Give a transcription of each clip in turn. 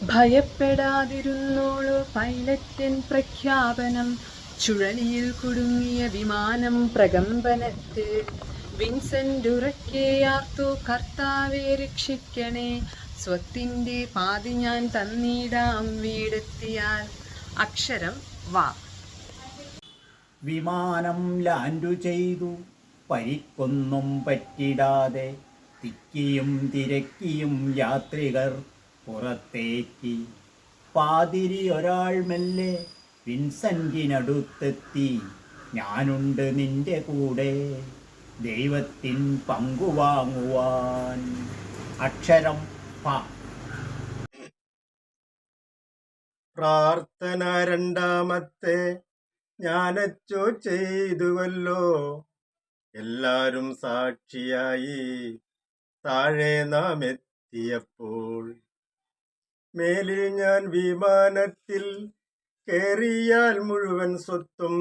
ഭയപ്പെടാതിരുന്നോളൂ പൈലറ്റൻ പ്രഖ്യാപനം. ചുഴലിയിൽ കുടുങ്ങിയ വിമാനം പ്രകമ്പനത്തിൽ. വിൻസെന്റ് ഉറക്കെയാർത്തു, കർത്താവെ രക്ഷിക്കണേ, സ്വത്തിൻ്റെ പാതി ഞാൻ തന്നിടാം വീടെത്തിയാൽ. അക്ഷരം വ. വിമാനം ലാൻഡു ചെയ്തു, പരിക്കൊന്നും പറ്റിടാതെ. തിക്കിയും തിരക്കിയും യാത്രികർ പുറത്തേക്ക്. പാതിരി ഒരാൾ മെല്ലെ വിൻസെന്റിനടുത്തെത്തി. ഞാനുണ്ട് നിന്റെ കൂടെ, ദൈവത്തിൻ പങ്കുവാങ്ങുവാൻ. അക്ഷരം പ. പ്രാർത്ഥന രണ്ടാമത്തെ ഞാനച്ചോ ചെയ്തുവല്ലോ. എല്ലാരും സാക്ഷിയായി താഴെ നാം എത്തിയപ്പോൾ. മേലിൽ ഞാൻ വിമാനത്തിൽ കേറിയാൽ മുഴുവൻ സ്വത്തും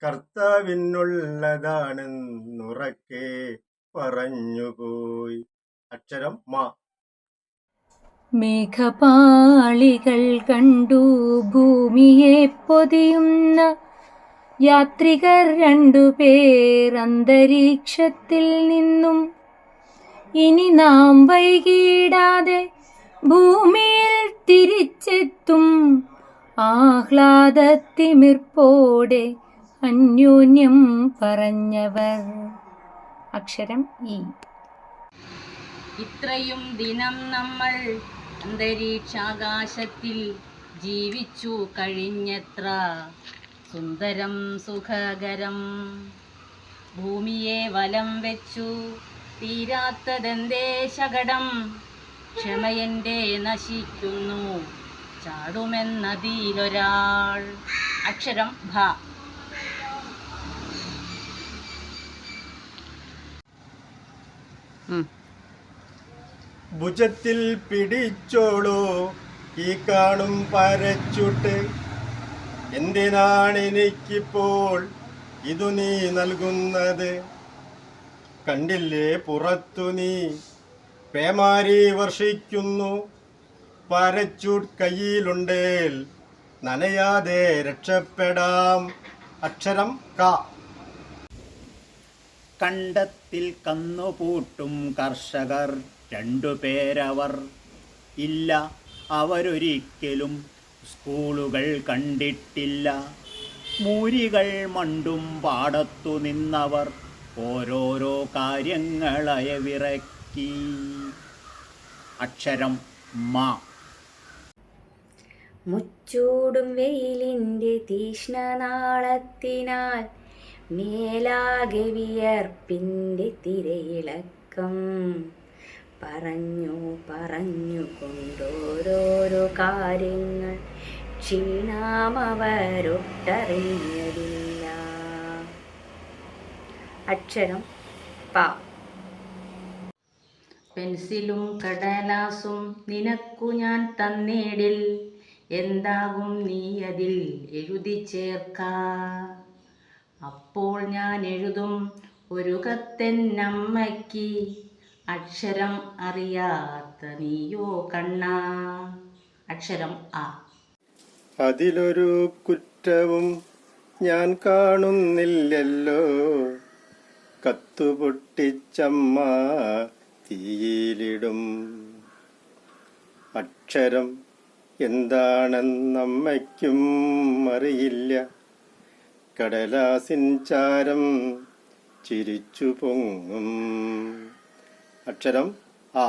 കർത്താവിനുള്ളതാണെന്നുറക്കെ പറഞ്ഞുപോയി. അക്ഷരം മാ. മേഘപാളികൾ കണ്ടു ഭൂമിയെ പൊതിയുന്ന യാത്രികർ 2 പേർ അന്തരീക്ഷത്തിൽ നിന്നും. ഇനി നാം വൈകിടാതെ ഭൂമിയിൽ തിരിച്ചെത്തും, ആഹ്ലാദത്തിമിർപ്പോടെ അന്യോന്യം പറഞ്ഞവർ. അക്ഷരം ഇ. ഇത്രയും ദിനം നമ്മൾ അന്തരീക്ഷാകാശത്തിൽ ജീവിച്ചു കഴിഞ്ഞെത്ര സുന്ദരം സുഖകരം. ഭൂമിയെ വലം വെച്ചു തീരാത്തതെന്തേ ശകടം. ക്ഷമയൻ്റെ നശിക്കുന്നു, ചാടുമെന്നതിലൊരാൾ. അക്ഷരം ഭ. ഭുജത്തിൽ പിടിച്ചോളൂ ഈ കാണും പാരച്യൂട്ട്. എന്തിനാണെനിക്കിപ്പോൾ ഇതു നീ നൽകുന്നത്? കണ്ടില്ലേ പുറത്തു നീ പേമാരി വർഷിക്കുന്നു. പാരച്യൂട്ട് കയ്യിലുണ്ടേൽ നനയാതെ രക്ഷപ്പെടാം. അക്ഷരം ക. കണ്ടത്തിൽ കന്നുപൂട്ടും കർഷകർ 2 പേരവർ. ഇല്ല, അവരൊരിക്കലും സ്കൂളുകൾ കണ്ടിട്ടില്ല. മൂരികൾ മണ്ടും പാടത്തു നിന്നവർ ഓരോരോ കാര്യങ്ങളയവിറക്കി. അക്ഷരം മാ. മുച്ചൂടും വെയിലിൻ്റെ തീഷ്ണനാളത്തിനാൽ മേലാകെ വിയർപ്പിൻ്റെ തിരയിളക്കം. പറഞ്ഞു കൊണ്ടോരോരോ കാര്യങ്ങൾ ക്ഷീണമവരൊട്ടറിഞ്ഞതില്ല. അക്ഷരം പ. പെൻസിലും കടലാസും നിനക്കു ഞാൻ തന്നിടിൽ, എന്താകും നീ അതിൽ എഴുതി ചേർക്ക. അപ്പോൾ ഞാൻ എഴുതും ഒരു കത്തെന്നമ്മയ്ക്ക്, അക്ഷരം അറിയാത്ത നീയോ കണ്ണാ. അക്ഷരം ആ. അതിലൊരു കുറ്റവും ഞാൻ കാണുന്നില്ലല്ലോ, കത്തുപൊട്ടിച്ചമ്മ തീയിലിടും. അക്ഷരം എന്താണെന്നമ്മയ്ക്കും അറിയില്ല. കടലാസിൻ ചാരം ചിരിച്ചു പൊങ്ങും. അക്ഷരം ആ.